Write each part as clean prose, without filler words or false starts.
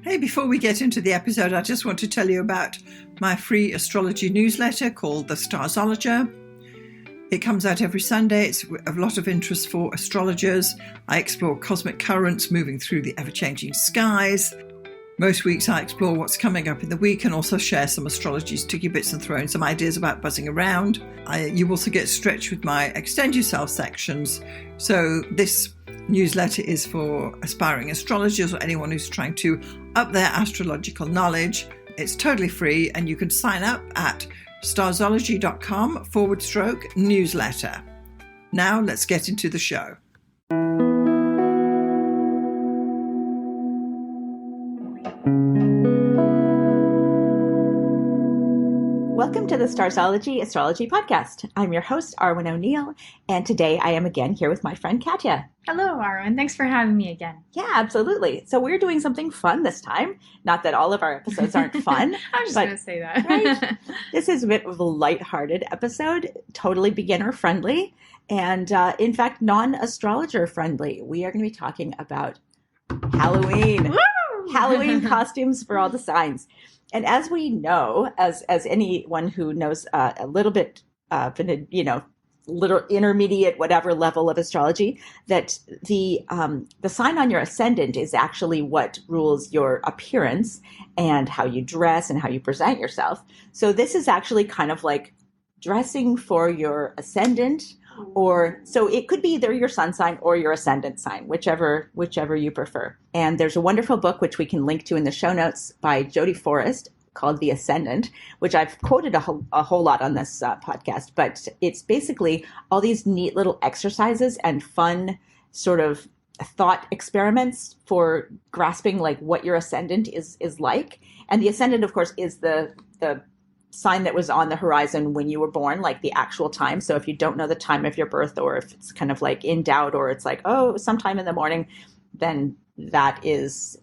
Hey, before we get into the episode, I just want to tell you about my free astrology newsletter called the Starzologer. It comes out every Sunday. It's of a lot of interest for astrologers. I explore cosmic currents moving through the ever-changing skies. Most weeks I explore what's coming up in the week and also share some astrology sticky bits and throw in some ideas about buzzing around. You also get stretched with my Extend Yourself sections. So this newsletter is for aspiring astrologers or anyone who's trying to up their astrological knowledge. It's totally free and you can sign up at starzology.com/newsletter. Now let's get into the show. Welcome to the Starzology Astrology Podcast. I'm your host, Arwynne O'Neill, and today I am again here with my friend Katya. Hello, Arwynne. Thanks for having me again. Yeah, absolutely. So we're doing something fun this time. Not that all of our episodes aren't fun. I was just going to say that. Right? This is a bit of a lighthearted episode, totally beginner-friendly, and in fact, non-astrologer friendly. We are going to be talking about Halloween. Woo! Halloween costumes for all the signs. And as we know, as anyone who knows a little bit of an, little intermediate whatever level of astrology, that the sign on your ascendant is actually what rules your appearance and how you dress and how you present yourself. So this is actually kind of like dressing for your ascendant, or so it could be either your sun sign or your ascendant sign, whichever you prefer. And there's a wonderful book which we can link to in the show notes by Jodie Forrest called The Ascendant, which I've quoted a whole lot on this podcast. But it's basically all these neat little exercises and fun sort of thought experiments for grasping like what your ascendant is like. And the ascendant, of course, is the sign that was on the horizon when you were born, like the actual time. So if you don't know the time of your birth, or if it's kind of like in doubt, or it's like, oh, sometime in the morning, then that is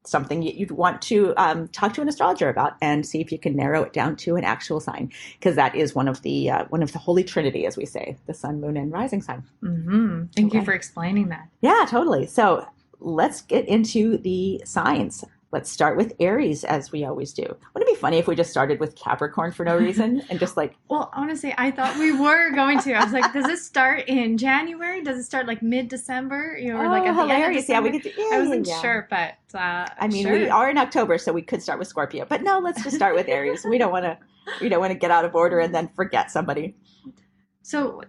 something you'd want to talk to an astrologer about and see if you can narrow it down to an actual sign, because that is one of the holy trinity, as we say, the sun, moon, and rising sign. Mm-hmm. Thank you for explaining that. Yeah, totally. So let's get into the signs. Let's start with Aries, as we always do. Wouldn't it be funny if we just started with Capricorn for no reason and just like... Well, honestly, I thought we were going to. I was like, does it start in January? Does it start like mid-December? Or like at the end of December? Yeah, we could do, I wasn't sure, but sure. We are in October, so we could start with Scorpio. But no, let's just start with Aries. We don't want to get out of order and then forget somebody. So...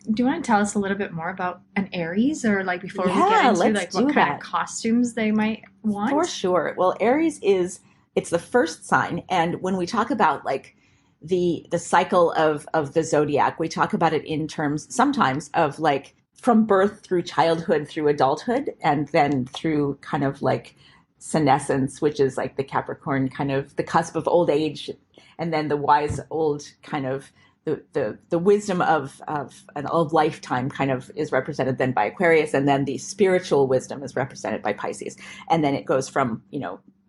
do you want to tell us a little bit more about an Aries, or like before we get into like what kind of costumes they might want? For sure. Well, Aries it's the first sign. And when we talk about like the cycle of the zodiac, we talk about it in terms sometimes of like from birth through childhood, through adulthood, and then through kind of like senescence, which is like the Capricorn kind of the cusp of old age, and then the wise old kind of the wisdom of an old lifetime kind of is represented then by Aquarius, and then the spiritual wisdom is represented by Pisces. And then it goes from,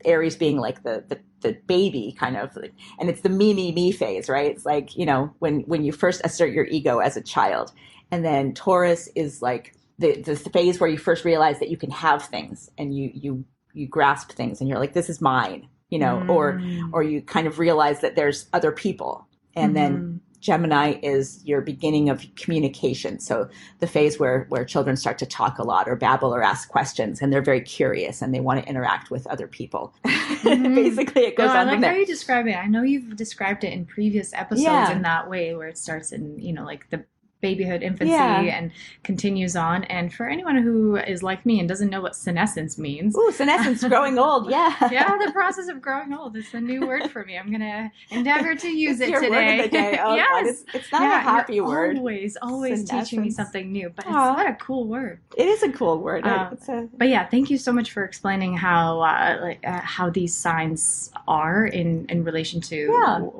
Aries being like the baby kind of, and it's the me phase, right? It's like, when you first assert your ego as a child. And then Taurus is like the phase where you first realize that you can have things and you grasp things and you're like, this is mine, or you kind of realize that there's other people. And then Gemini is your beginning of communication. So the phase where children start to talk a lot or babble or ask questions, and they're very curious and they want to interact with other people. Basically, it goes on. I like how you describe it. I know you've described it in previous episodes in that way, where it starts in, like the babyhood, infancy, and continues on. And for anyone who is like me and doesn't know what senescence means. Ooh, senescence, growing old, yeah. Yeah, the process of growing old. It's a new word for me. I'm going to endeavor to use it your today. Word of the day. Oh, yes. God, it's not a happy word. Always teaching me something new. But what a cool word. It is a cool word. But yeah, thank you so much for explaining how these signs are in relation to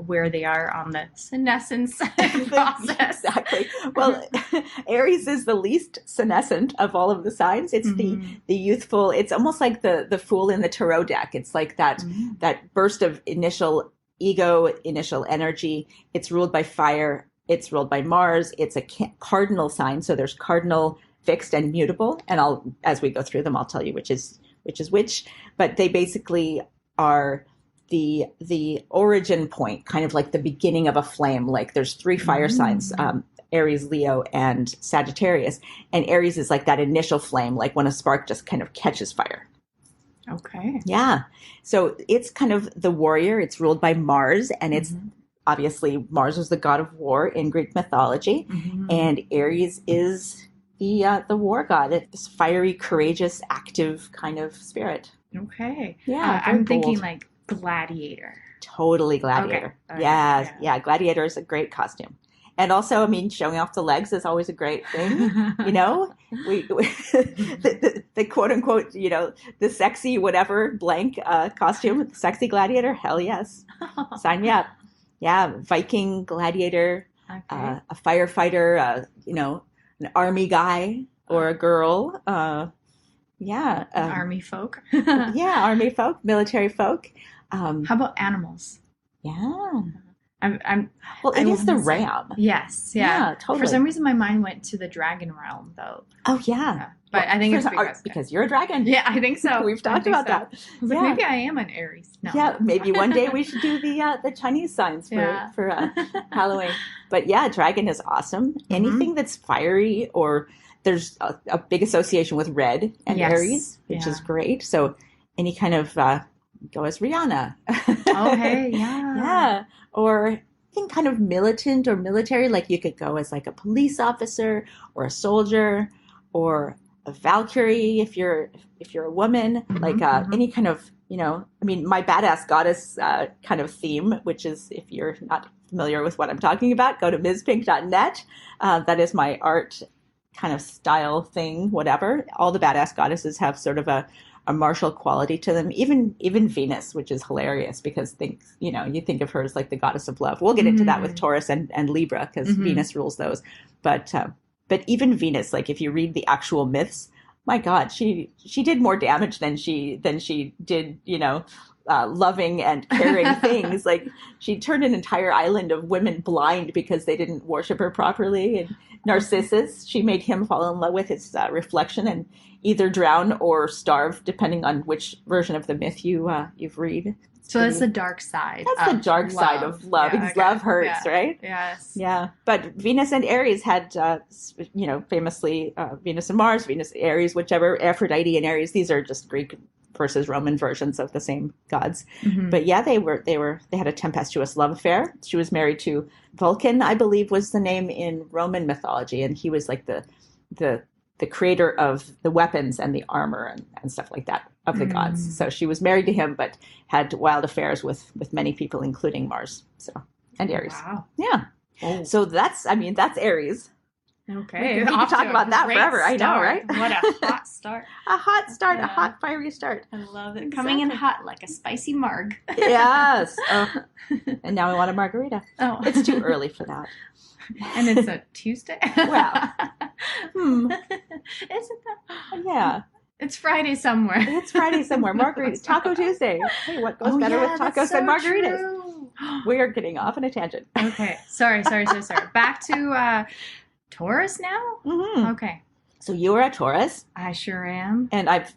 where they are on the senescence process. Exactly. Well, Aries is the least senescent of all of the signs. It's the youthful. It's almost like the fool in the tarot deck. It's like that burst of initial ego, initial energy. It's ruled by fire. It's ruled by Mars. It's a cardinal sign. So there's cardinal, fixed, and mutable. And as we go through them, I'll tell you which which is which, but they basically are the origin point, kind of like the beginning of a flame. Like there's 3 fire signs, Aries, Leo, and Sagittarius. And Aries is like that initial flame, like when a spark just kind of catches fire. Okay. Yeah. So it's kind of the warrior. It's ruled by Mars, and it's obviously Mars was the god of war in Greek mythology, and Aries is the war god. It's this fiery, courageous, active kind of spirit. Okay. Yeah. I'm thinking like gladiator. Totally gladiator. Okay. Yeah. Gladiator is a great costume. And also, I mean, showing off the legs is always a great thing. You know, the quote unquote, you know, the sexy whatever blank costume, sexy gladiator. Hell yes. Sign me up. Yeah. Viking gladiator, a firefighter, you know, an army guy or a girl. Army folk. Yeah. Army folk, military folk. How about animals? Yeah. Well, it is the ram. Yes, yeah, totally. For some reason, my mind went to the dragon realm, though. Oh yeah, but I think it's because you're a dragon. Yeah, I think so. We've talked about that. Like, maybe I am an Aries. No. Yeah, maybe one day we should do the Chinese signs for Halloween. But yeah, dragon is awesome. Anything that's fiery, or there's a big association with red and Aries, which is great. So any kind of go as Rihanna. Oh hey, yeah. Or I think kind of militant or military, like you could go as like a police officer or a soldier or a Valkyrie if you're a woman, like any kind of, you know, I mean, my badass goddess kind of theme, which is, if you're not familiar with what I'm talking about, go to mspink.net. That is my art kind of style thing, whatever. All the badass goddesses have sort of a martial quality to them, even Venus, which is hilarious because you think of her as like the goddess of love. We'll get into that with Taurus and Libra because Venus rules those. But even Venus, like if you read the actual myths, my God, she did more damage than she did, you know, loving and caring things. Like she turned an entire island of women blind because they didn't worship her properly. And Narcissus, she made him fall in love with his reflection and either drown or starve, depending on which version of the myth you've read. So that's the dark side. That's the dark side of love, because love hurts, right? Yes. Yeah. But Venus and Aries had, famously Venus and Mars, Venus, Aries, whichever, Aphrodite and Aries. These are just Greek versus Roman versions of the same gods. But yeah, they had a tempestuous love affair. She was married to Vulcan, I believe was the name in Roman mythology, and he was like the creator of the weapons and the armor and stuff like that of the gods. So she was married to him, but had wild affairs with many people, including Mars. So, and Aries. Wow. Yeah. Oh. So that's Aries. Okay. We can talk about that forever. I know, right? What a hot start. A hot, fiery start. I love it. Exactly. Coming in hot like a spicy marg. Yes. And now I want a margarita. Oh. It's too early for that. And it's a Tuesday? Well. Isn't that? Yeah. It's Friday somewhere. Margaritas. Taco Tuesday. Hey, what goes better with tacos than margaritas? True. We are getting off on a tangent. Okay. Sorry. Back to Taurus now? Okay. So you are a Taurus. I sure am. And I've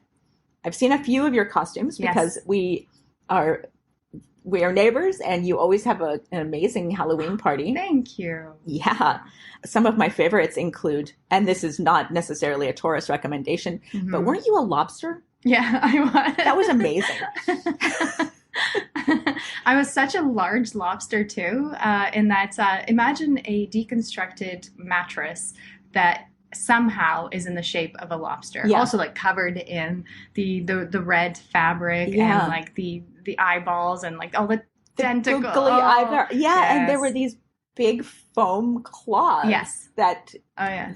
seen a few of your costumes because we are neighbors, and you always have an amazing Halloween party. Thank you. Yeah. Some of my favorites include, and this is not necessarily a Taurus recommendation, but weren't you a lobster? Yeah, I was. That was amazing. I was such a large lobster too, in that imagine a deconstructed mattress that somehow is in the shape of a lobster, also like covered in the red fabric and like the eyeballs and like all the tentacles. And there were these big foam claws that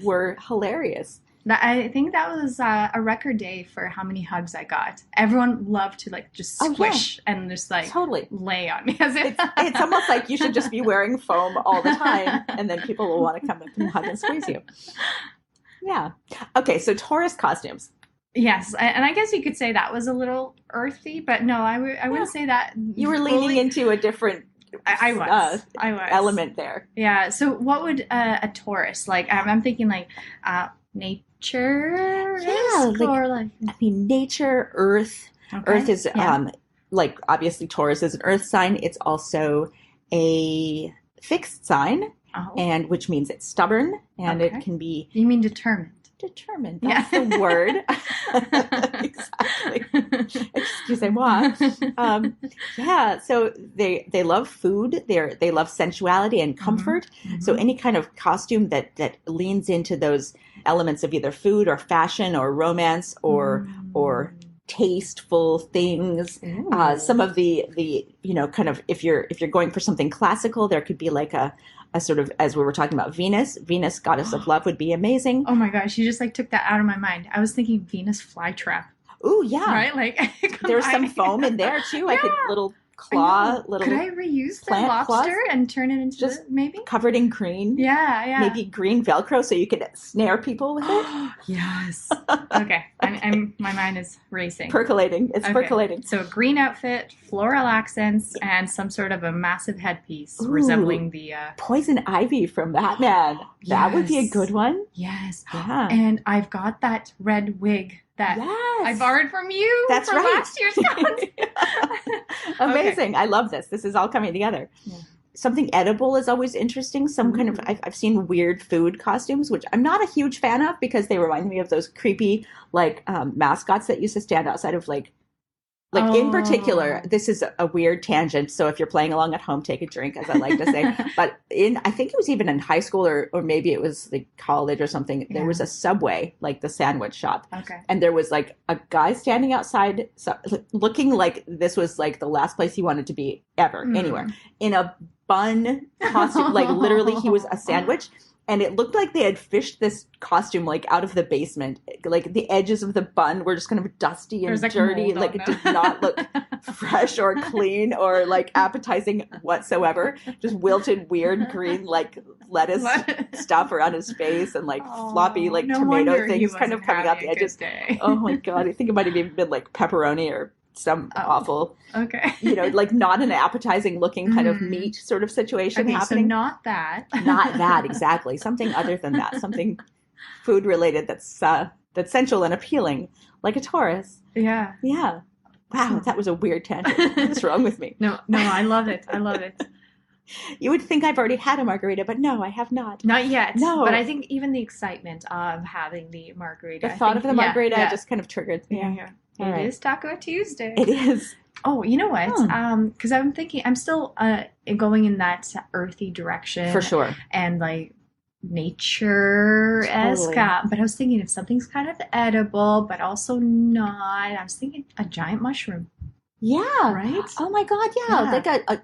were hilarious. I think that was a record day for how many hugs I got. Everyone loved to like just squish and just like lay on me. It's almost like you should just be wearing foam all the time, and then people will want to come up and hug and squeeze you. Yeah. Okay, so Taurus costumes. Yes, and I guess you could say that was a little earthy, but no, I wouldn't say that. You were leaning into a different I was element there. Yeah, so what would a Taurus, like, I'm thinking like nature? Yeah, Or like I mean, nature, earth. okay. Earth is Yeah. like obviously Taurus is an earth sign. It's also a fixed sign, Oh, and which means it's stubborn, and Okay. it can be you mean determined? determined. Yeah. That's the word. Exactly. Excusez-moi. Yeah, so they love food. They love sensuality and comfort. Mhm. So any kind of costume that leans into those elements of either food or fashion or romance or tasteful things. Ooh. Some of the kind of if you're going for something classical, there could be like a sort of, as we were talking about, Venus, goddess of love, would be amazing. Oh my gosh, you just like took that out of my mind. I was thinking Venus flytrap. Ooh, yeah. Right? Like There's some foam in there too. I could little claw, little. Could I reuse the plant lobster claws? and turn it into Just maybe? covered in green. Yeah. Maybe green Velcro so you could snare people with it. Yes. Okay. My mind is racing. Percolating. It's Okay. percolating. So a green outfit, floral accents, and some sort of a massive headpiece Ooh. resembling the Poison Ivy from Batman. That would be a Yes. good one. Yes. Yeah. And I've got that red wig that Yes. I borrowed from you That's from right. last year's con. Amazing. I love this. This is all coming together. Yeah. Something edible is always interesting. Some kind of, I've seen weird food costumes, which I'm not a huge fan of because they remind me of those creepy like mascots that used to stand outside of like in particular, this is a weird tangent. So if you're playing along at home, take a drink, as I like to say. But I think it was even in high school or maybe it was like college or something. There was a Subway, like the sandwich shop. Okay. And there was like a guy standing outside looking like this was like the last place he wanted to be ever, anywhere, in a bun costume. Like literally he was a sandwich. And it looked like they had fished this costume like out of the basement. Like the edges of the bun were just kind of dusty and dirty. Like it did not look fresh or clean or like appetizing whatsoever. Just wilted, weird green like lettuce stuff around his face and like floppy like tomato things kind of coming out the edges. Oh my God. I think it might have even been like pepperoni or some awful, like not an appetizing looking kind of meat sort of situation happening. So not that. Not that, exactly. Something other than that. Something food related that's sensual and appealing, like a Taurus. Yeah. Yeah. Wow, that was a weird tangent. What's wrong with me? No, I love it. I love it. You would think I've already had a margarita, but no, I have not. Not yet. No. But I think even the excitement of having the margarita. The thought of the margarita just kind of triggered. Yeah. It is Taco Tuesday. It is. Oh, you know what? Because I'm thinking, I'm still going in that earthy direction. For sure. And like nature-esque. Totally. But I was thinking if something's kind of edible, but also not. I was thinking a giant mushroom. Yeah. Right? Oh my God, yeah.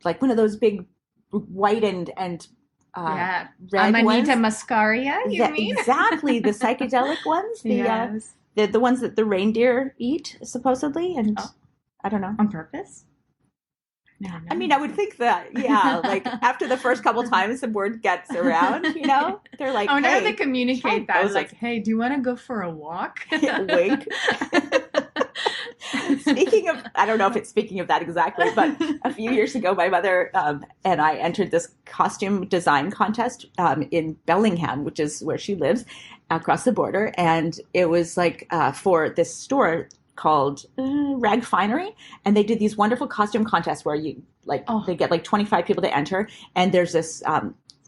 Like one of those big white and red Amanita ones. muscaria, you mean? Exactly. The psychedelic ones. The ones that the reindeer eat, supposedly. And I don't know. On purpose? No. I mean, I would think that, like after the first couple times the word gets around, they're like, now hey, they communicate that. Like, hey, do you want to go for a walk? Wink. Speaking of, I don't know if it's speaking of that exactly, but a few years ago, my mother and I entered this costume design contest in Bellingham, which is where she lives, across the border. And it was like for this store called Rag Finery, and they did these wonderful costume contests where you they get like 25 people to enter, and there's this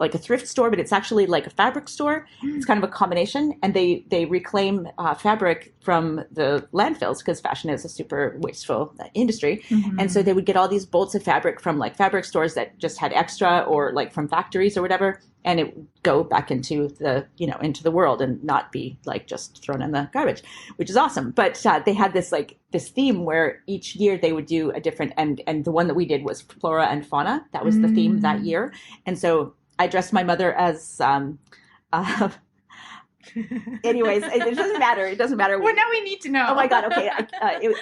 like a thrift store, but it's actually like a fabric store. It's kind of a combination, and they reclaim fabric from the landfills because fashion is a super wasteful industry. And so they would get all these bolts of fabric from like fabric stores that just had extra, or like from factories or whatever, and it would go back into the into the world and not be like just thrown in the garbage, which is awesome. But they had this theme where each year they would do a different, and the one that we did was flora and fauna. That was the theme that year, and so I dressed my mother as, anyways, it doesn't matter. It doesn't matter. Well, now we need to know. Oh my God. Okay.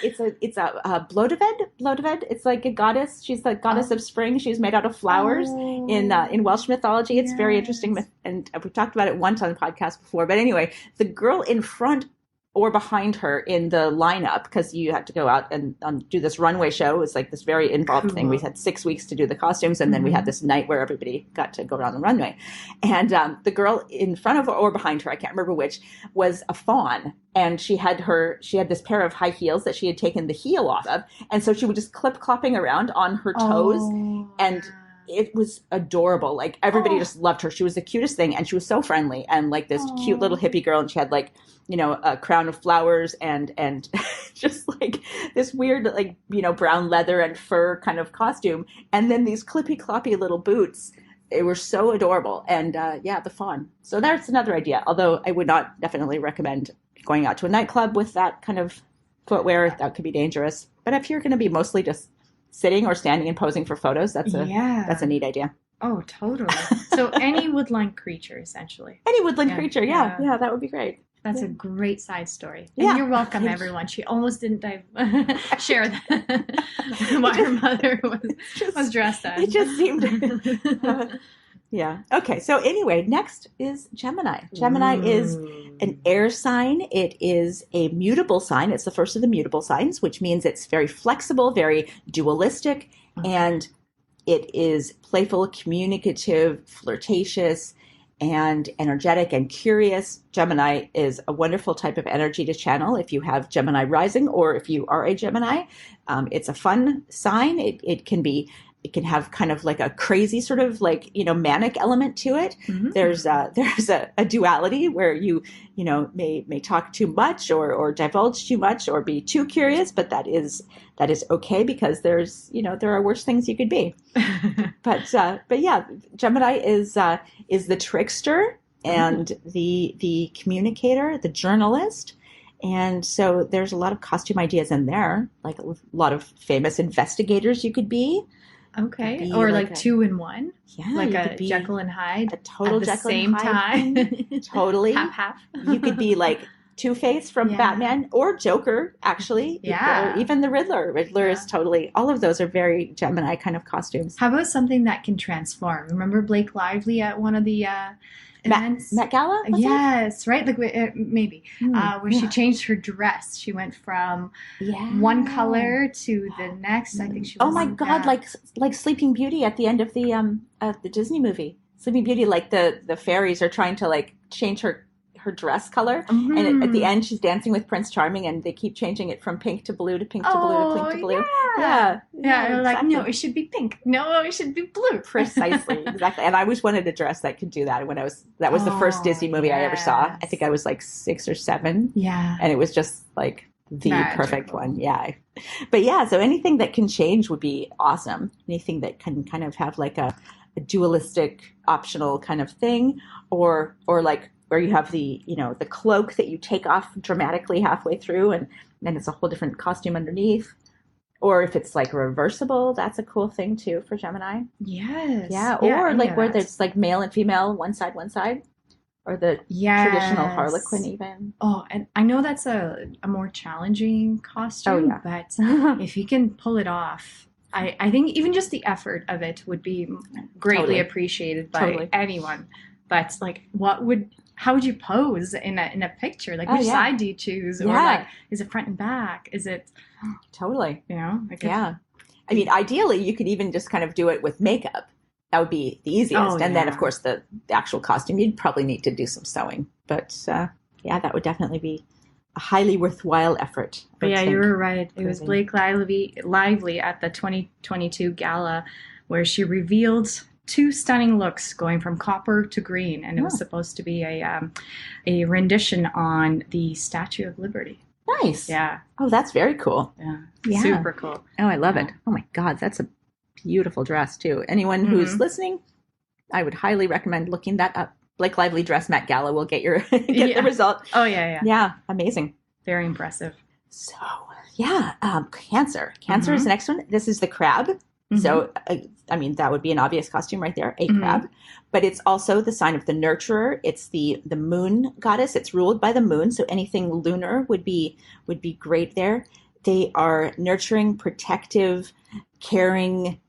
It's a Blodeuwedd. It's like a goddess. She's the goddess of spring. She's made out of flowers in Welsh mythology. It's very interesting. And we talked about it once on the podcast before, but anyway, the girl in front or behind her in the lineup, because you had to go out and do this runway show. It was like this very involved thing. We had 6 weeks to do the costumes, and then we had this night where everybody got to go around the runway. And the girl in front of her or behind her, I can't remember which, was a fawn. And she had this pair of high heels that she had taken the heel off of. And so she would just clip-clopping around on her toes. And it was adorable. Like, everybody just loved her. She was the cutest thing, and she was so friendly, and like this cute little hippie girl, and she had like, you know, a crown of flowers and just like this weird, like, you know, brown leather and fur kind of costume, and then these clippy cloppy little boots. They were so adorable. And the fawn. So that's another idea, although I would not definitely recommend going out to a nightclub with that kind of footwear. That could be dangerous. But if you're going to be mostly just sitting or standing and posing for photos, that's a neat idea. Oh, totally. So any woodland creature, essentially. Any woodland creature, yeah, that would be great. That's a great side story. And you're welcome, everyone. She almost didn't share that, what her mother was dressed as. It just seemed... Yeah. Okay. So anyway, next is Gemini. Gemini is an air sign. It is a mutable sign. It's the first of the mutable signs, which means it's very flexible, very dualistic, and it is playful, communicative, flirtatious, and energetic and curious. Gemini is a wonderful type of energy to channel if you have Gemini rising or if you are a Gemini. It's a fun sign. It can have kind of like a crazy sort of like, you know, manic element to it. Mm-hmm. There's a duality where you may talk too much or divulge too much or be too curious, but that is okay, because there are worse things you could be. but yeah, Gemini is the trickster and the communicator, the journalist. And so there's a lot of costume ideas in there, like a lot of famous investigators you could be. Okay. Or like 2 in 1. Yeah. Like a Jekyll and Hyde. A total at the Jekyll same and Hyde. time. Totally. Half. You could be like Two-Face from Batman, or Joker, actually. Yeah. Or even the Riddler. Riddler is totally, all of those are very Gemini kind of costumes. How about something that can transform? Remember Blake Lively at one of the events? Met Gala? Yes, right? Like maybe. Where she changed her dress. She went from one color to the next. I think she was. Oh my God, like Sleeping Beauty at the end of the Disney movie. Sleeping Beauty, like the fairies are trying to like change her dress color, and at the end she's dancing with Prince Charming, and they keep changing it from pink to blue to pink to blue to pink to blue. Yeah, exactly. Like, no, it should be pink. No, it should be blue. Precisely, exactly. And I always wanted a dress that could do that. That was the first Disney movie I ever saw. I think I was like 6 or 7. Yeah, and it was just like the perfect one. Yeah, but so anything that can change would be awesome. Anything that can kind of have like a dualistic optional kind of thing, or like where you have the cloak that you take off dramatically halfway through, and then it's a whole different costume underneath. Or if it's like reversible, that's a cool thing too for Gemini. Yes. Yeah. Or like where there's like male and female, one side, or the traditional Harlequin even. Oh, and I know that's a more challenging costume, but if you can pull it off, I think even just the effort of it would be greatly appreciated by anyone. But like, how would you pose in a picture? Like, which side do you choose? Or like, is it front and back? Is it totally? Like I mean, ideally, you could even just kind of do it with makeup. That would be the easiest. And then, of course, the actual costume, you'd probably need to do some sewing. But that would definitely be a highly worthwhile effort. But you were right. It was Blake Lively at the 2022 gala where she revealed 2 stunning looks going from copper to green, and it was supposed to be a rendition on the Statue of Liberty. Nice. Yeah. Oh, that's very cool. Yeah. Super cool. Oh, I love it. Oh my God, that's a beautiful dress too. Anyone who's listening, I would highly recommend looking that up. Blake Lively dress Met Gala will get the result. Oh yeah. Yeah, amazing. Very impressive. So Cancer. Cancer is the next one. This is the crab. So, I mean, that would be an obvious costume right there, a crab. But it's also the sign of the nurturer. It's the moon goddess. It's ruled by the moon. So anything lunar would be great there. They are nurturing, protective, caring,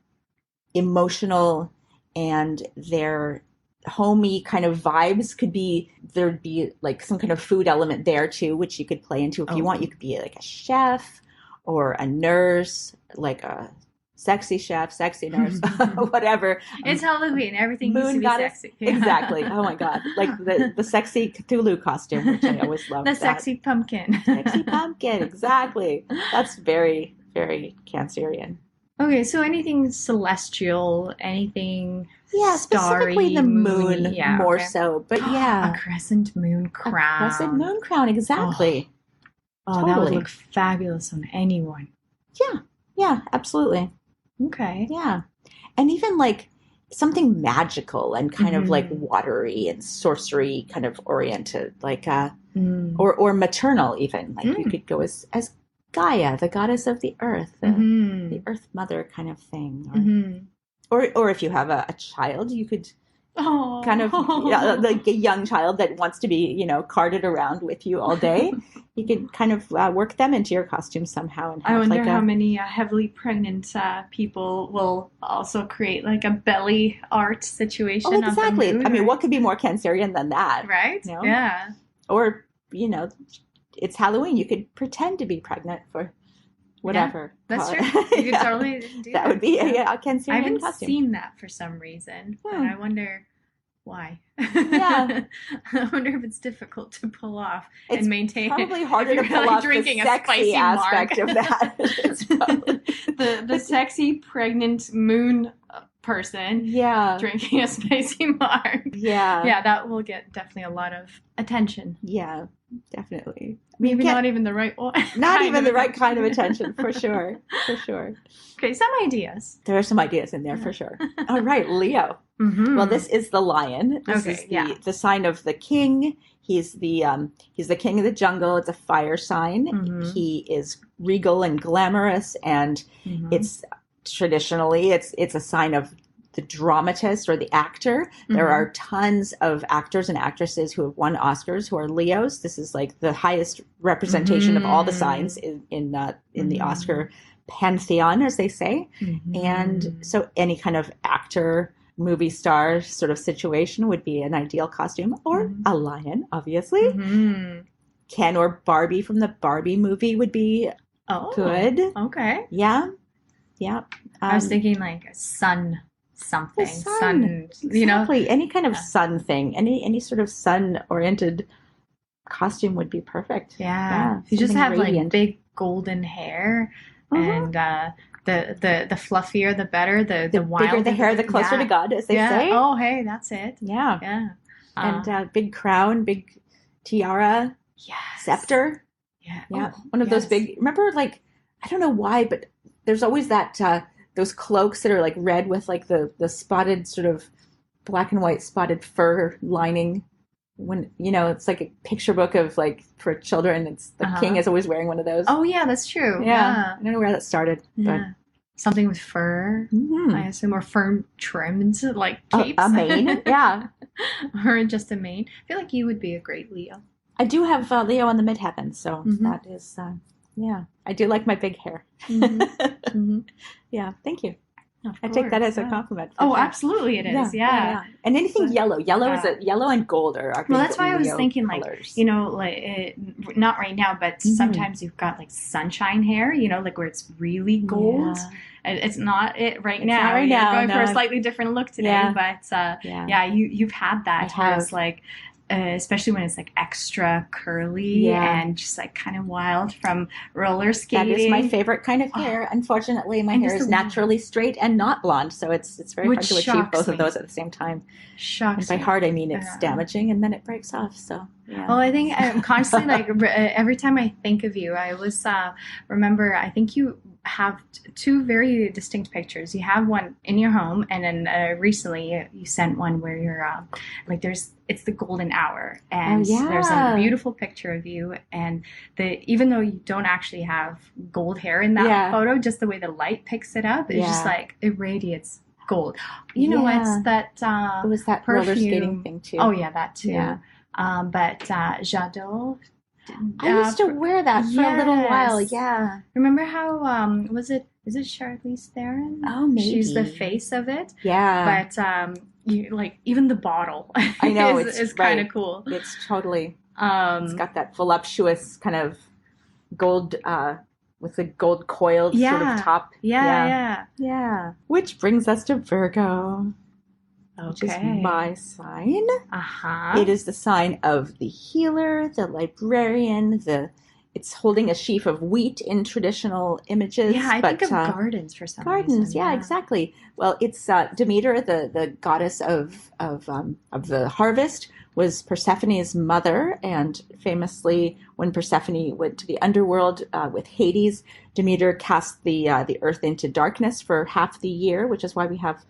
emotional, and they're homey kind of vibes. Could be, there'd be like some kind of food element there too, which you could play into if you want. You could be like a chef or a nurse, like a sexy chef, sexy nurse, whatever. It's Halloween. Everything needs to be sexy. Yeah. Exactly. Oh my God. Like the sexy Cthulhu costume, which I always love. The sexy pumpkin. Sexy pumpkin. Exactly. That's very, very Cancerian. Okay, so anything celestial, anything starry, specifically the moon, moony, more so. But yeah, a crescent moon crown. A crescent moon crown, exactly. Oh, that would look fabulous on anyone. Yeah, absolutely. Okay. Yeah, and even like something magical and kind of like watery and sorcery kind of oriented, like or maternal even. Like you could go as Gaia, the goddess of the earth, the earth mother kind of thing. Or if you have a child, you could kind of, like a young child that wants to be, carted around with you all day. You could kind of work them into your costume somehow. And have I wonder how many heavily pregnant people will also create like a belly art situation. Oh, exactly. Of the moon, I mean, what could be more Cancerian than that? Right? You know? Yeah. Or, it's Halloween. You could pretend to be pregnant for whatever. Yeah, that's true. You could totally do that. That would be a Cancerian I haven't costume. seen that for some reason, but I wonder why. Yeah. I wonder if it's difficult to pull off and maintain. It's probably harder to if pull you're really off drinking the a sexy spicy aspect marg. of that. It's probably- the sexy pregnant moon person drinking a spicy marg. Yeah, that will get definitely a lot of attention. Yeah, definitely. Maybe not even the right one. Not even the right kind of attention, for sure. For sure. Okay, some ideas. There are some ideas in there, for sure. All right, Leo. Well, this is the lion. This is the sign of the king. He's the king of the jungle. It's a fire sign. He is regal and glamorous, and it's traditionally it's a sign of the dramatist or the actor. There are tons of actors and actresses who have won Oscars who are Leos. This is like the highest representation of all the signs in the Oscar pantheon, as they say. And so any kind of actor, movie star sort of situation would be an ideal costume, or a lion, obviously. Ken or Barbie from the Barbie movie would be good. Okay. Yeah. I was thinking like a sun something. Sun, Exactly. Any kind of sun thing. Any sort of sun-oriented costume would be perfect. Yeah. You just have radiant. Like big golden hair and the fluffier the better. The wilder bigger the hair, the closer to God, as they say. Oh, hey, that's it. Yeah. And big crown, big tiara, scepter. Yeah. One of those big. Remember, like, I don't know why, but there's always that those cloaks that are like red with like the spotted sort of black and white spotted fur lining. When it's like a picture book of like for children. It's the king is always wearing one of those. Oh yeah, that's true. Yeah. I don't know where that started. But something with fur, I assume, or fur trimmed like capes. A mane, yeah. Or just a mane. I feel like you would be a great Leo. I do have Leo in the midheaven, so that is, I do like my big hair. Yeah, thank you. I take that as a compliment. Oh, absolutely it is. Yeah. And anything yellow. Yellow is yellow and gold are well, that's why I was thinking colors. Like, not right now, but sometimes you've got like sunshine hair, like where it's really gold. Yeah. It's not it right now. Not right You're now. going for a slightly different look today, but you've had that. Where it's like, especially when it's like extra curly and just like kind of wild from roller skating. That is my favorite kind of hair. Unfortunately, my hair is naturally straight and not blonde, so it's very hard to achieve both of those at the same time. Shocks and by hard, I mean it's damaging and then it breaks off. So well, I think I'm constantly like every time I think of you, I always remember. I think you have two very distinct pictures. You have one in your home, and then recently you sent one where you're like it's the golden hour, and there's a beautiful picture of you, and even though you don't actually have gold hair in that photo, just the way the light picks it up, it's just like it radiates gold. You know what's that? It was that perfume. Roller skating thing too. Oh yeah, that too. Yeah. But Jadot. I used to wear that for a little while. Yeah. Remember how is it Charlize Theron? Oh, maybe. She's the face of it. Yeah. But like even the bottle I know, is kind of cool. It's totally, it's got that voluptuous kind of gold, with the gold coiled sort of top. Yeah. Which brings us to Virgo, which is my sign. It is the sign of the healer, the librarian, it's holding a sheaf of wheat in traditional images. Yeah, I think of gardens for some reason. Gardens, yeah, exactly. Well, it's Demeter, the goddess of the harvest, was Persephone's mother, and famously, when Persephone went to the underworld with Hades, Demeter cast the earth into darkness for half the year, which is why we have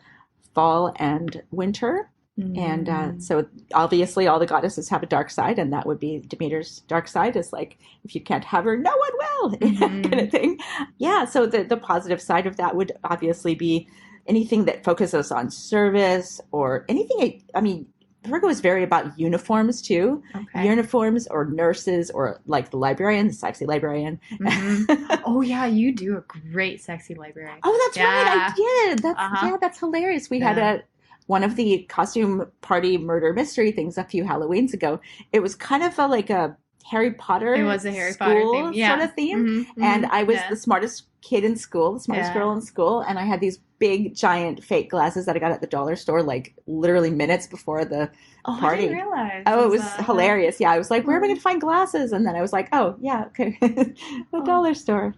fall and winter. And so obviously all the goddesses have a dark side, and that would be Demeter's dark side, is like, if you can't have her, no one will, kind of thing. Yeah, so the positive side of that would obviously be anything that focuses on service or anything. I mean, Virgo is very about uniforms too. Uniforms or nurses or like the librarian, the sexy librarian. Oh yeah, you do a great sexy librarian. Oh, that's right, I did. That's hilarious. We had one of the costume party murder mystery things a few Halloweens ago. It was kind of like a Harry Potter. It was a Harry Potter theme, sort of theme. And I was the smartest kid in school, the smartest girl in school, and I had these big giant fake glasses that I got at the dollar store like literally minutes before the party. I didn't realize. Oh, it was hilarious. Yeah, I was like, where am I going to find glasses? And then I was like, oh yeah, okay, the dollar store.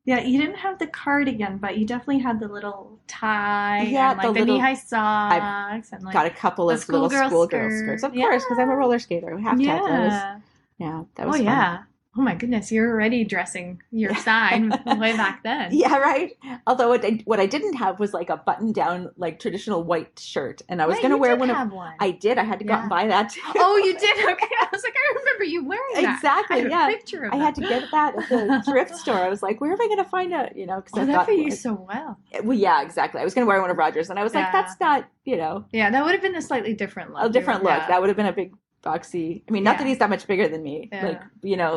Yeah, you didn't have the cardigan, but you definitely had the little tie and like the knee-high socks. And like got a couple of little schoolgirl skirts. Of course, because I'm a roller skater. We have to have those. That was fun. Oh my goodness, you're already dressing your sign way back then. Yeah, right. Although what I didn't have was like a button-down, like traditional white shirt, and I was going to wear one. I did. I had to go out and buy that too. Oh, you did? Okay. I was like, I remember you wearing that. Exactly. I had a picture of I had to get that at the thrift store. I was like, where am I going to find it? You know, because that fit you so well. Well, yeah, exactly. I was going to wear one of Roger's, and I was like, that's not, Yeah, that would have been a slightly different look. A different look. That would have been a big boxy. I mean, not that he's that much bigger than me. Like,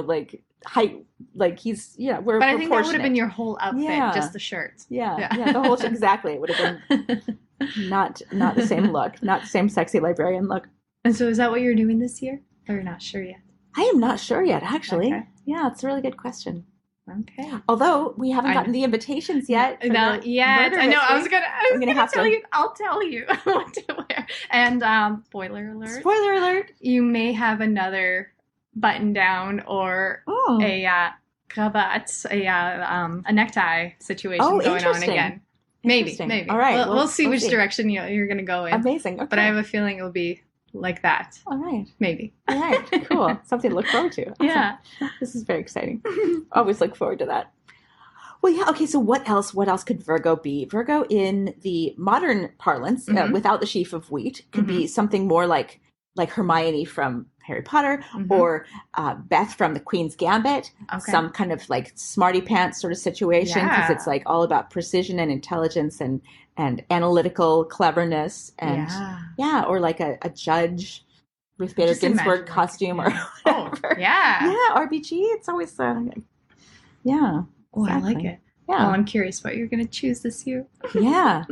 like height, like he's, we're But I think that would have been your whole outfit, just the shirts. Yeah, the whole exactly. It would have been not the same look, not the same sexy librarian look. And so is that what you're doing this year? Or you're not sure yet? I am not sure yet, actually. Okay. Yeah, it's a really good question. Okay. Although we haven't gotten the invitations yet. Not yet. I know. I'm gonna have to tell you. I'll tell you what to wear. And spoiler alert. Spoiler alert. You may have another button down or a cravat, a necktie situation going on again. Maybe. All right. We'll see which direction you're going to go in. Amazing. Okay. But I have a feeling it'll be like that. All right. Maybe. All right. Cool. Something to look forward to. Awesome. Yeah. This is very exciting. Always look forward to that. Well, yeah. Okay. So what else could Virgo be? Virgo in the modern parlance, without the sheaf of wheat, could be something more like Hermione from Harry Potter, or Beth from the Queen's Gambit, some kind of like smarty pants sort of situation, because it's like all about precision and intelligence and analytical cleverness, and or like a judge, Ruth Bader Ginsburg costume or whatever. RBG. It's always Oh, exactly. I like it. Yeah. Well, I'm curious what you're going to choose this year. Yeah,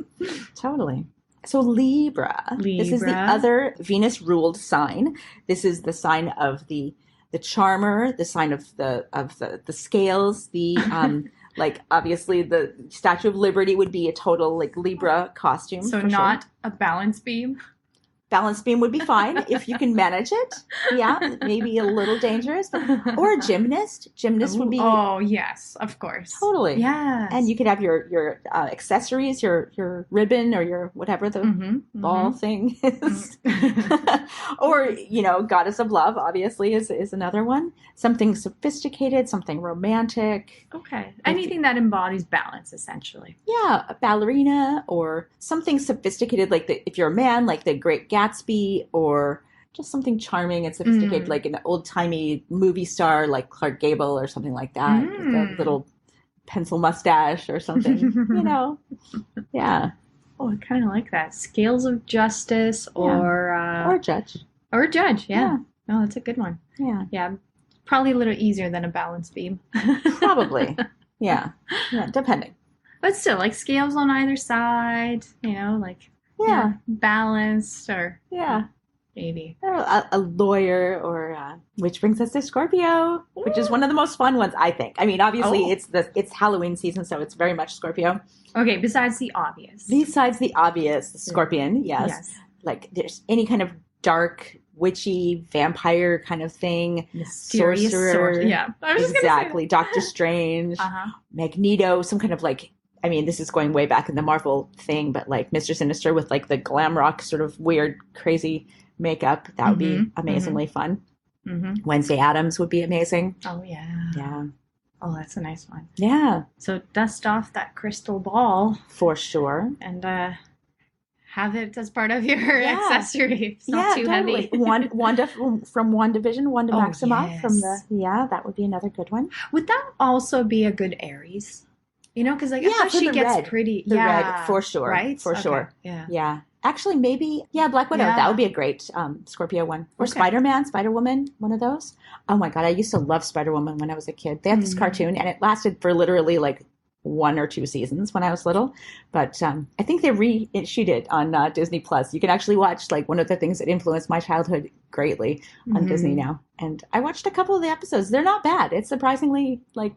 totally. So Libra. This is the other Venus-ruled sign. This is the sign of the charmer, the sign of the scales. The like obviously the Statue of Liberty would be a total like Libra costume. So not a balance beam. Balance beam would be fine if you can manage it. Yeah, maybe a little dangerous, or a gymnast. Gymnast would be. Oh yes, of course. Totally. Yeah. And you could have your accessories, your ribbon or your whatever the ball thing is, or goddess of love. Obviously, is another one. Something sophisticated, something romantic. Okay. Anything that embodies balance, essentially. Yeah, a ballerina or something sophisticated, like if you're a man, like the Great Gatsby, or just something charming and sophisticated, like an old-timey movie star like Clark Gable or something like that, with a little pencil mustache or something, Yeah. Oh, I kind of like that. Scales of Justice or Judge. Or Judge, yeah. No, that's a good one. Yeah. Yeah. Probably a little easier than a balance beam. Probably. Yeah, depending. But still, like scales on either side, like... Yeah. Balanced or Yeah. maybe. A lawyer, or which brings us to Scorpio, which is one of the most fun ones, I think. I mean, obviously it's Halloween season, so it's very much Scorpio. Okay, besides the obvious. Besides the obvious, Scorpion, yes. Like there's any kind of dark, witchy, vampire kind of thing. Mysterious sorcerer. Yeah. I was just exactly. Doctor Strange, Magneto, some kind of like, I mean, this is going way back in the Marvel thing, but like Mr. Sinister with like the glam rock sort of weird, crazy makeup. That would be amazingly fun. Wednesday Addams would be amazing. Oh, yeah. Yeah. Oh, that's a nice one. Yeah. So dust off that crystal ball. For sure. And have it as part of your accessory. It's not too totally. heavy. Wanda from WandaVision, Wanda Maximoff yes. from the, that would be another good one. Would that also be a good Aries? You know, because like I thought she gets red. pretty. The red, for sure. Right? For sure. Yeah. Yeah. Actually, maybe, Black Widow. Yeah. That would be a great Scorpio one. Or Spider-Man, Spider-Woman, one of those. Oh my God, I used to love Spider-Woman when I was a kid. They had this cartoon, and it lasted for literally like 1 or 2 seasons when I was little. But I think they reshoot it on Disney Plus. You can actually watch like one of the things that influenced my childhood greatly on Disney now. And I watched a couple of the episodes. They're not bad. It's surprisingly like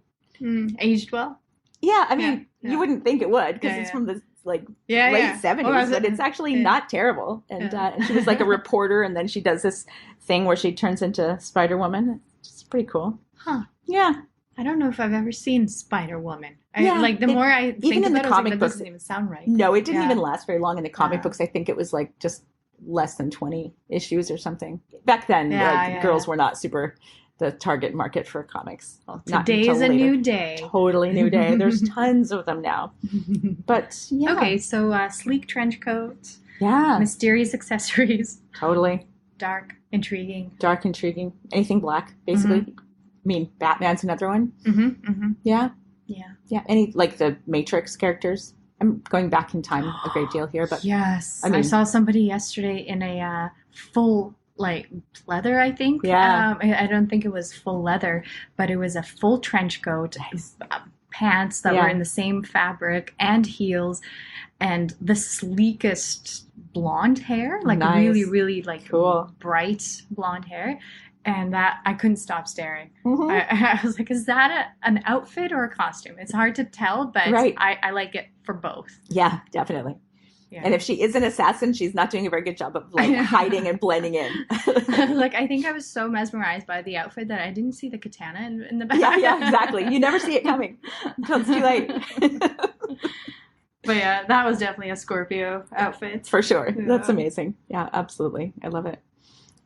aged well. Yeah, I mean, you wouldn't think it would because it's from the late 70s, but it's actually not terrible. And she was like a reporter, and then she does this thing where she turns into Spider-Woman. It's pretty cool. Huh. Yeah. I don't know if I've ever seen Spider-Woman. The more I think even in about the it, comic that books, doesn't even sound right. No, it didn't even last very long in the comic books. I think it was like just less than 20 issues or something. Back then, girls were not super the target market for comics. Well, today's a new day. Totally new day. There's tons of them now. But Okay, so sleek trench coat. Yeah. Mysterious accessories. Totally. Dark, intriguing. Anything black, basically. I mean, Batman's another one. Yeah. Yeah. Yeah. Any, like the Matrix characters. I'm going back in time a great deal here, but yes. I saw somebody yesterday in a full like leather, I think. Yeah. I don't think it was full leather, but it was a full trench coat, pants that were in the same fabric, and heels, and the sleekest blonde hair, like really, really like cool, bright blonde hair. And that I couldn't stop staring. I was like, is that an outfit or a costume? It's hard to tell, but I like it for both. Yeah, definitely. Yeah. And if she is an assassin, she's not doing a very good job of like hiding and blending in. Like, I think I was so mesmerized by the outfit that I didn't see the katana in the back. Yeah, exactly. You never see it coming until it's too late. But yeah, that was definitely a Scorpio outfit. For sure. Yeah. That's amazing. Yeah, absolutely. I love it.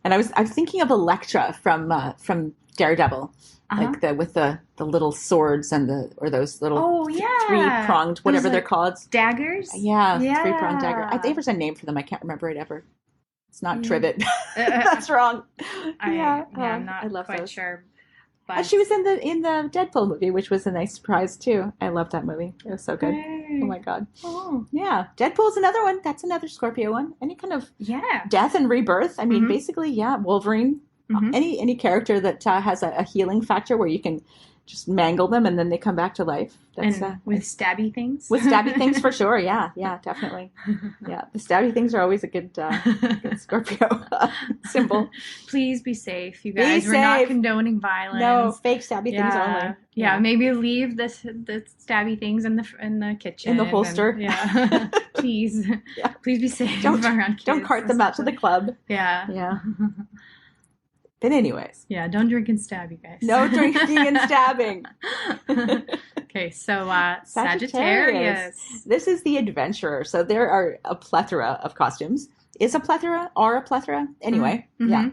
And I was thinking of Elektra from Daredevil. Like with the little swords and those little 3-pronged, whatever they're called. Daggers? Yeah. 3-pronged dagger. I think there's a name for them. I can't remember it ever. It's not trivet. That's wrong. I'm not quite sure. But... And she was in the Deadpool movie, which was a nice surprise too. I loved that movie. It was so good. Oh my God. Oh. Yeah. Deadpool's another one. That's another Scorpio one. Any kind of death and rebirth. I mean, basically, Wolverine. Any character that has a healing factor where you can just mangle them and then they come back to life. That's, and with stabby things? With stabby things, for sure. Yeah, definitely. Yeah, the stabby things are always a good Scorpio symbol. Please be safe, you guys. We're not condoning violence. No, fake stabby things only. Yeah, maybe leave the stabby things in the kitchen. In the holster. Please. Yeah. Please be safe. Don't cart them out to the club. Yeah. But anyways. Yeah, don't drink and stab, you guys. No drinking and stabbing. Okay, so Sagittarius. This is the adventurer. So there are a plethora of costumes. Is a plethora or a plethora? Anyway, yeah.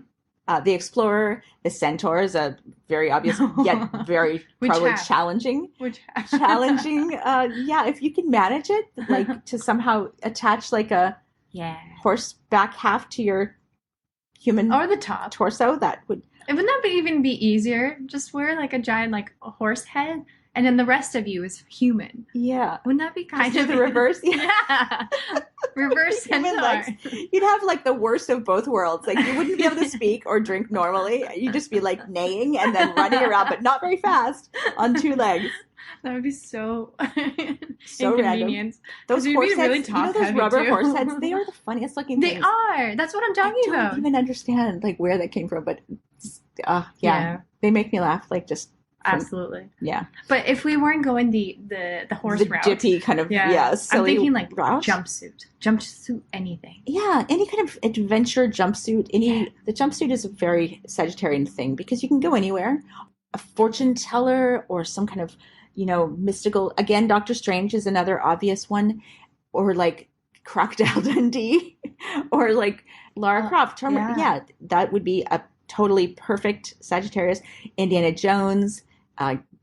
The explorer, the centaur is a very obvious yet very probably challenging. Challenging. If you can manage it, like to somehow attach like a horseback half to your human or the top torso, that would. Wouldn't that even be easier? Just wear like a giant like a horse head, and then the rest of you is human. Yeah, wouldn't that be kind of the reverse? Yeah, reverse centaur. You'd have like the worst of both worlds. Like you wouldn't be able to speak or drink normally. You'd just be like neighing and then running around, but not very fast on 2 legs. That would be so So inconvenient. Those we'd horse be really heads, you know top those heavy, rubber too. horse heads, they are the funniest looking They things. are. That's what I'm talking I about. don't even understand like where that came from, but Yeah. they make me laugh. Like just Absolutely. Yeah. But if we weren't going the horse route, dippy kind of silly I'm thinking like route. jumpsuit, anything. Yeah, any kind of adventure jumpsuit. The jumpsuit is a very Sagittarian thing because you can go anywhere. A fortune teller or some kind of, mystical. Again, Doctor Strange is another obvious one, or like Crocodile Dundee, or like Lara Croft. Yeah, that would be a totally perfect Sagittarius. Indiana Jones,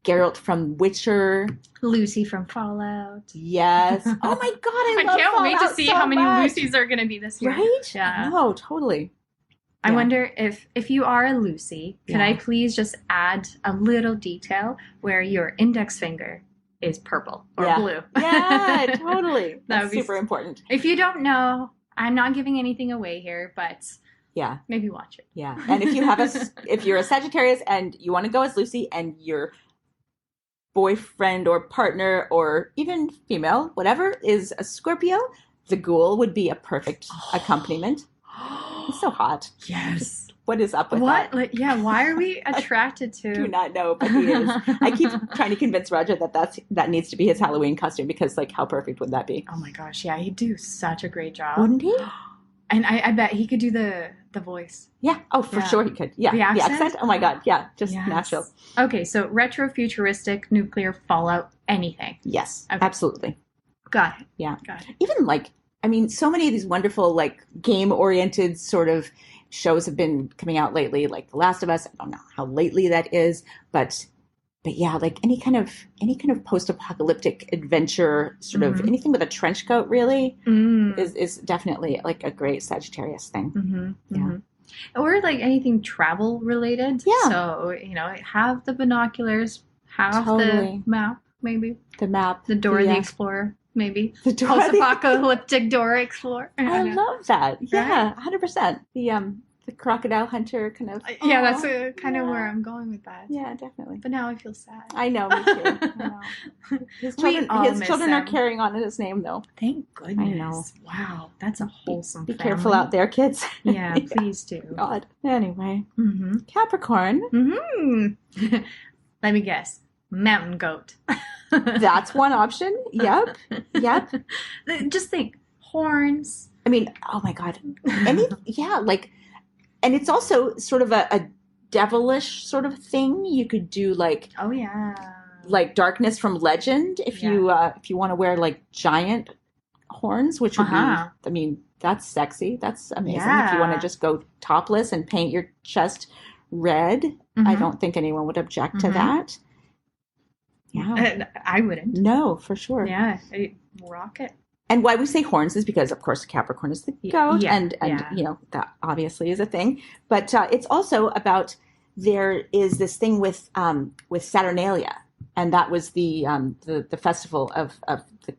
Geralt from Witcher, Lucy from Fallout. Yes. Oh my God, I love can't wait to Fallout see so how many much. Lucys are going to be this year. Right? Yeah. Oh, totally. I wonder if you are a Lucy, could I please just add a little detail where your index finger is purple or blue? Yeah, totally. That's would be super important. If you don't know, I'm not giving anything away here, but yeah, maybe watch it. Yeah, and if you're a Sagittarius and you want to go as Lucy and your boyfriend or partner or even female, whatever, is a Scorpio, the ghoul would be a perfect accompaniment. It's so hot. Yes. What is up with that? Why are we attracted to? Do not know, but he is. I keep trying to convince Roger that needs to be his Halloween costume because, how perfect would that be? Oh my gosh, yeah, he'd do such a great job. Wouldn't he? And I bet he could do the voice. Yeah. Oh, for sure he could. Yeah. The accent? Oh my God. Yeah. Just natural. Okay, so retro, futuristic, nuclear, Fallout, anything. Yes. Okay. Absolutely. Got it. Yeah. Got it. Even so many of these wonderful game-oriented sort of shows have been coming out lately, like The Last of Us. I don't know how lately that is, but yeah, any kind of post-apocalyptic adventure, sort of anything with a trench coat, really is definitely a great Sagittarius thing. Mm-hmm. Yeah. Mm-hmm. Or anything travel related. Yeah. So have the binoculars, have the map, maybe the map, the Dora the Explorer. Maybe the post-apocalyptic Dora Explorer. I love that. Yeah, 100%. The crocodile hunter kind of. Yeah, that's kind of where I'm going with that. Yeah, definitely. But now I feel sad. I know, me too. I know. His children are carrying on in his name, though. Thank goodness. I know. Wow, that's a wholesome. Be careful out there, kids. Yeah, please do. God. Anyway, mm-hmm. Capricorn. Mm-hmm. Let me guess. Mountain goat. That's one option. Yep. Just think, horns. I mean, oh my God. And it's also sort of a devilish sort of thing. You could do oh yeah, darkness from legend if you want to wear giant horns, which would be, I mean, that's sexy. That's amazing. Yeah. If you want to just go topless and paint your chest red, I don't think anyone would object to that. Yeah, I wouldn't. No, for sure. Yeah, rock it. And why we say horns is because, of course, Capricorn is the goat, and that obviously is a thing. But it's also about, there is this thing with Saturnalia, and that was the festival of the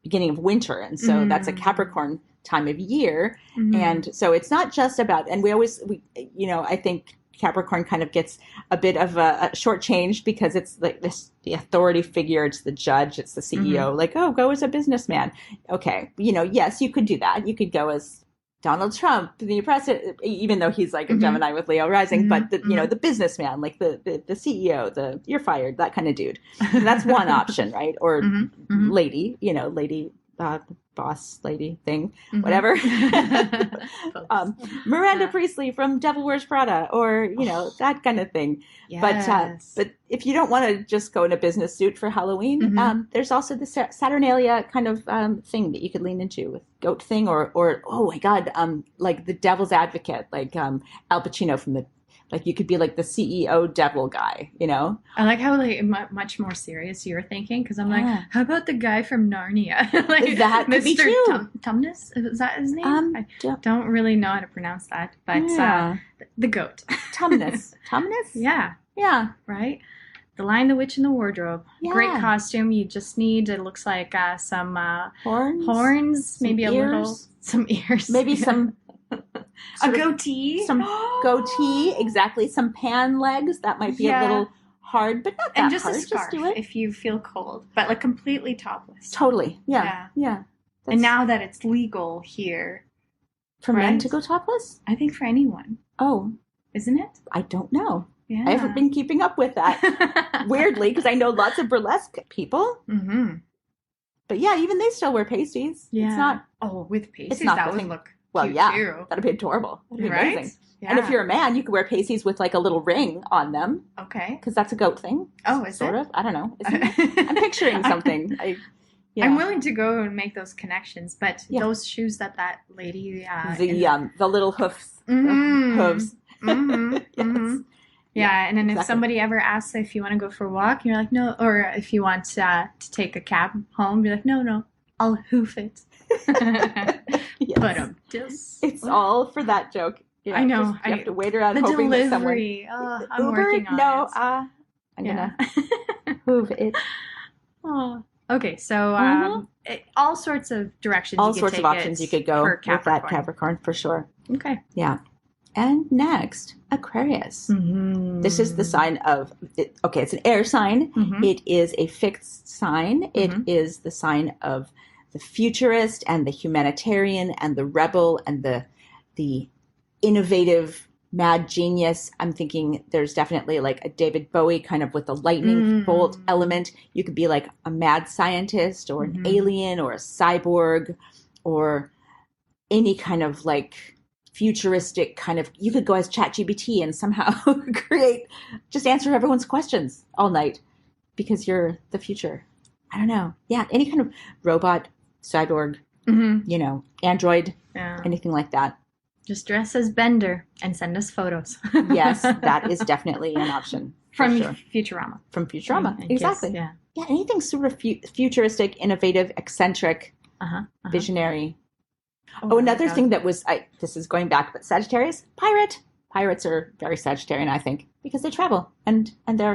beginning of winter, and so that's a Capricorn time of year, and so it's not just about. And I think Capricorn kind of gets a bit of a shortchanged because it's the authority figure, it's the judge, it's the CEO, go as a businessman. Okay. Yes, you could do that. You could go as Donald Trump, the president, even though he's a Gemini with Leo rising, but the businessman, the CEO, you're fired, that kind of dude. And that's one option, right? Or lady, lady, boss lady thing, whatever. Miranda Priestley from Devil Wears Prada, or that kind of thing. Yes. But if you don't want to just go in a business suit for Halloween, there's also the Saturnalia kind of thing that you could lean into with goat thing, or oh my God, the devil's advocate, Al Pacino from the. You could be the CEO devil guy, I like how much more serious you're thinking, because I'm how about the guy from Narnia? That could be true. Tumnus? Is that his name? I don't really know how to pronounce that, but the goat. Tumnus. Yeah. Yeah. Right? The Lion, the Witch, and the Wardrobe. Yeah. Great costume. You just need, it looks like some horns, maybe some ears. Maybe some... a goatee. Some goatee, exactly. Some pan legs. That might be a little hard, but not that And just hard. a scarf Just do it. if you feel cold, but like completely topless. Totally. Yeah. And That's now that it's legal here, for men right? to go topless? I think for anyone, Oh, isn't it? I don't know. Yeah. I haven't been keeping up with that. Weirdly, because I know lots of burlesque people. Mm-hmm. But yeah, even they still wear pasties. Yeah. It's not. Oh, with pasties, not that the would thing. look Well, cute yeah, too. that'd be adorable. That'd be Right? amazing. Yeah. And if you're a man, you could wear pasties with like a little ring on them, okay. because that's a goat thing. Oh, is sort it? of? I don't know. Isn't it? I'm picturing something. I'm willing to go and make those connections, but Yeah. those shoes that lady the little hoofs. Mhm. Hooves. Mm-hmm. Yes. Mm-hmm. Yeah, and then if exactly. somebody ever asks if you want to go for a walk, you're like, no, or if you want to take a cab home, you're like, no, I'll hoof it. Yes. But It's all for that joke. Yeah, I know. You have to wait around the hoping that someone. delivery. Oh, I'm Uber? working on No, it. I'm Yeah. gonna hoof it. Oh. Okay, so all sorts of directions. All you could sorts of take options it you could go for with that Capricorn. Capricorn for sure. Okay. Yeah. And next, Aquarius. Mm-hmm. This is the sign of, it's an air sign. Mhm. It is a fixed sign. It Mhm. is the sign of the futurist and the humanitarian and the rebel and the innovative mad genius. I'm thinking there's definitely like a David Bowie kind of with the lightning bolt element. You could be like a mad scientist or an alien or a cyborg or any kind of like futuristic kind of, you could go as ChatGPT and somehow just answer everyone's questions all night because you're the future. I don't know. Yeah, any kind of robot, cyborg, android, anything like that. Just dress as Bender and send us photos. Yes, that is definitely an option. From sure. Futurama. From Futurama, In exactly. case, yeah. Yeah, anything sort of futuristic, innovative, eccentric, visionary. Another thing that was, this is going back, but Sagittarius, pirate. Pirates are very Sagittarian, I think, because they travel and they're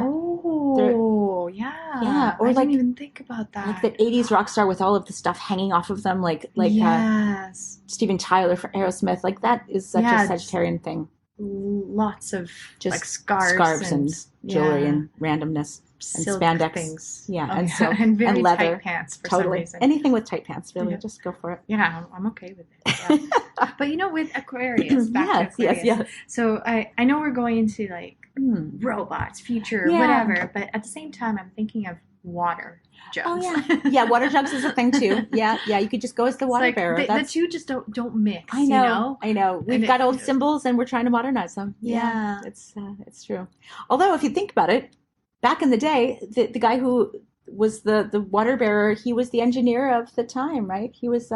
yeah. or I like didn't even think about that. like that 80s rock star with all of the stuff hanging off of them, like yes, Steven Tyler for Aerosmith. Like that is such a Sagittarian thing. Lots of Just like scarves and jewelry and randomness and silk spandex. Things. Yeah, Oh, and silk and very and leather. tight pants for some Totally. reason. Anything with tight pants, really. Yeah. Just go for it. Yeah, I'm okay with it. Yeah. But with Aquarius, back to Aquarius. Yes. So I know we're going into like robots, future, whatever, but at the same time, I'm thinking of water jugs. Oh yeah, yeah. Water jugs is a thing too. Yeah. You could just go as the water bearer. The two just don't mix. I know. We've got old symbols, and we're trying to modernize them. Yeah. It's true. Although, if you think about it, back in the day, the guy who was the water bearer, he was the engineer of the time, right? He was.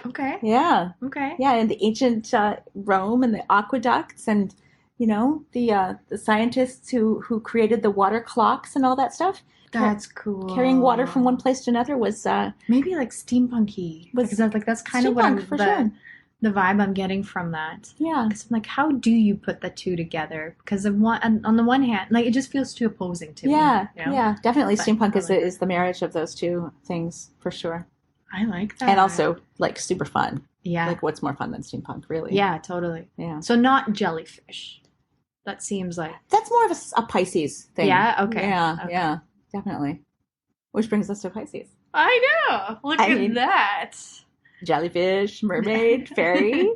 Okay. Yeah. Okay. Yeah, in the ancient Rome and the aqueducts, and the scientists who created the water clocks and all that stuff. That's cool. Carrying water from one place to another was maybe like steampunky. Because that's kind of what the vibe I'm getting from that. Yeah. Because I'm like, how do you put the two together? Because on the one hand, like it just feels too opposing to me. Yeah, definitely. But Steampunk I like is the marriage of those two things for sure. I like that. And also like super fun. Yeah. Like what's more fun than steampunk, really? Yeah, totally. Yeah. So not jellyfish. That seems like that's more of a Pisces thing. Yeah. Okay. Yeah. Okay. Yeah. Definitely. Which brings us to Pisces. I know. Look at that. Jellyfish, mermaid, fairy,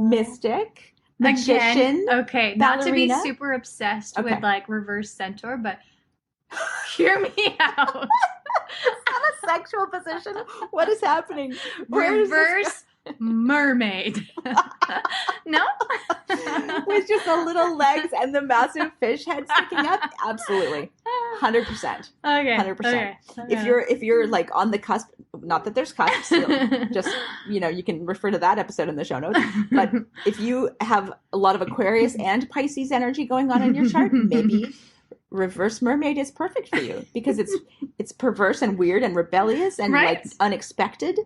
mystic, magician. Again, okay, not to be ballerina. super obsessed Okay. with like reverse centaur, but hear me out. Not a sexual position. What is happening? Where is this Reverse mermaid. No? with just the little legs and the massive fish head sticking up? Absolutely. 100%. Okay. 100%. Okay. If you're like on the cusp, not that there's cusps, just you can refer to that episode in the show notes. But if you have a lot of Aquarius and Pisces energy going on in your chart, maybe reverse mermaid is perfect for you because it's perverse and weird and rebellious and like unexpected.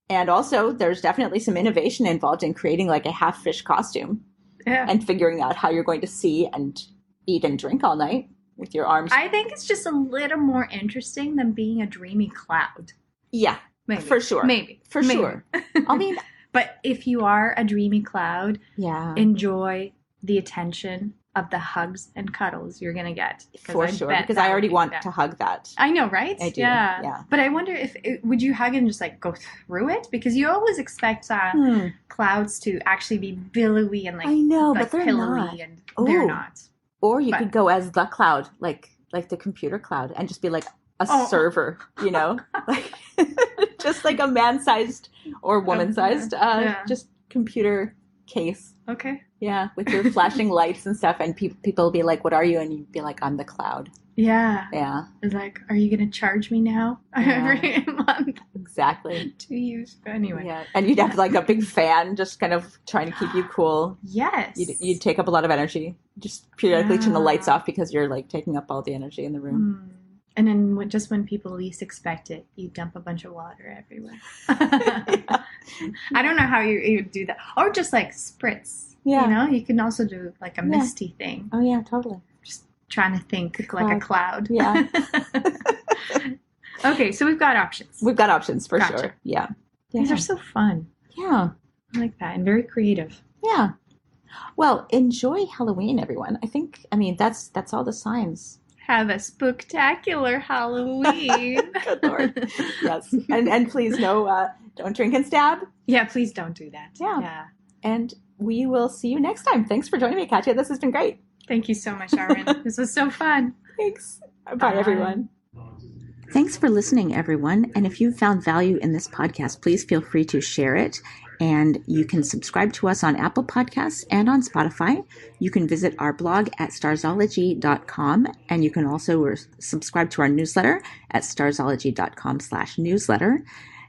And also, there's definitely some innovation involved in creating like a half fish costume and figuring out how you're going to see and eat and drink all night with your arms. I think it's just a little more interesting than being a dreamy cloud. Yeah, Maybe. for sure. Maybe. Sure. I mean, but if you are a dreamy cloud, yeah, enjoy the attention of the hugs and cuddles you're gonna get. For sure, because I already want to hug that. I know, right? I do. Yeah. But I wonder would you hug and just like go through it? Because you always expect clouds to actually be billowy and like, I know, like but they're pillowy, not. and they're not. Or you could go as the cloud, like the computer cloud, and just be like a server, you know, like just like a man-sized or woman-sized, just computer case. Okay. Yeah, with your flashing lights and stuff, and people will be like, "What are you?" And you'd be like, "I'm the cloud." Yeah. Yeah. It's like, are you going to charge me now every month? Exactly. To use. But anyway. Yeah, and you'd have like a big fan, just kind of trying to keep you cool. Yes. You'd take up a lot of energy. Just periodically turn the lights off because you're like taking up all the energy in the room. And then when people least expect it, you dump a bunch of water everywhere. I don't know how you would do that. Or just like spritz. Yeah. You know, you can also do like a misty thing. Oh, yeah, totally. Just trying to think like a cloud. Yeah. Okay, so we've got options. We've got options for sure. Yeah. These are so fun. Yeah. I like that. And very creative. Yeah. Well, enjoy Halloween, everyone. I mean, that's all the signs. Have a spooktacular Halloween. Good Lord. Yes. And please, don't drink and stab. Yeah, please don't do that. Yeah. And we will see you next time. Thanks for joining me, Katya. This has been great. Thank you so much, Arwynne. This was so fun. Thanks. Bye, everyone. Thanks for listening, everyone. And if you found value in this podcast, please feel free to share it. And you can subscribe to us on Apple Podcasts and on Spotify. You can visit our blog at starzology.com. And you can also subscribe to our newsletter at starzology.com/newsletter.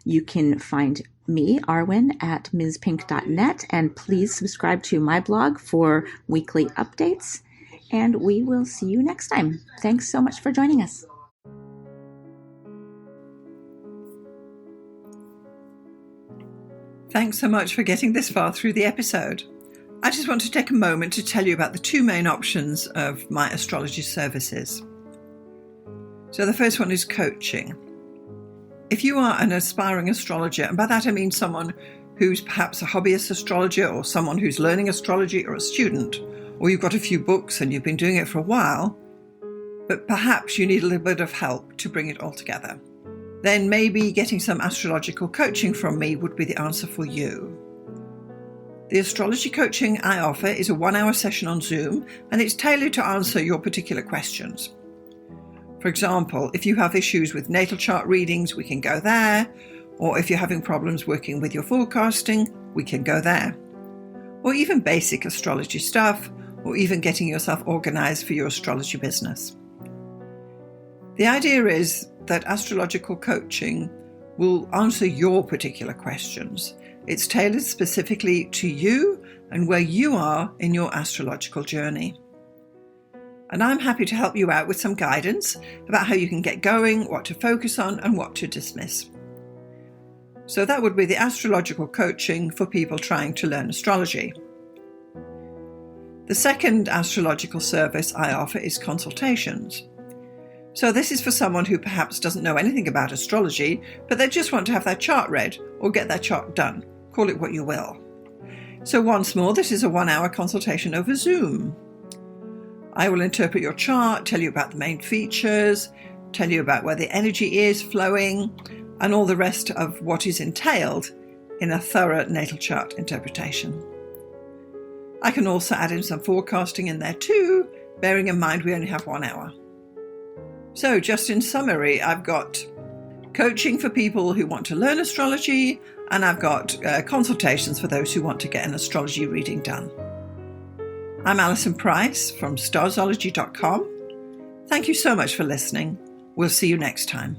You can find me, Arwynne, at mspink.net. And please subscribe to my blog for weekly updates. And we will see you next time. Thanks so much for joining us. Thanks so much for getting this far through the episode. I just want to take a moment to tell you about the two main options of my astrology services. So the first one is coaching. If you are an aspiring astrologer, and by that I mean someone who's perhaps a hobbyist astrologer or someone who's learning astrology or a student, or you've got a few books and you've been doing it for a while, but perhaps you need a little bit of help to bring it all together, then maybe getting some astrological coaching from me would be the answer for you. The astrology coaching I offer is a 1-hour session on Zoom, and it's tailored to answer your particular questions. For example, if you have issues with natal chart readings, we can go there. Or if you're having problems working with your forecasting, we can go there. Or even basic astrology stuff, or even getting yourself organized for your astrology business. The idea is that astrological coaching will answer your particular questions. It's tailored specifically to you and where you are in your astrological journey. And I'm happy to help you out with some guidance about how you can get going, what to focus on, and what to dismiss. So that would be the astrological coaching for people trying to learn astrology. The second astrological service I offer is consultations. So this is for someone who perhaps doesn't know anything about astrology, but they just want to have their chart read or get their chart done. Call it what you will. So once more, this is a 1-hour consultation over Zoom. I will interpret your chart, tell you about the main features, tell you about where the energy is flowing, and all the rest of what is entailed in a thorough natal chart interpretation. I can also add in some forecasting in there too, bearing in mind we only have 1 hour. So just in summary, I've got coaching for people who want to learn astrology, and I've got consultations for those who want to get an astrology reading done. I'm Alison Price from Starzology.com. Thank you so much for listening. We'll see you next time.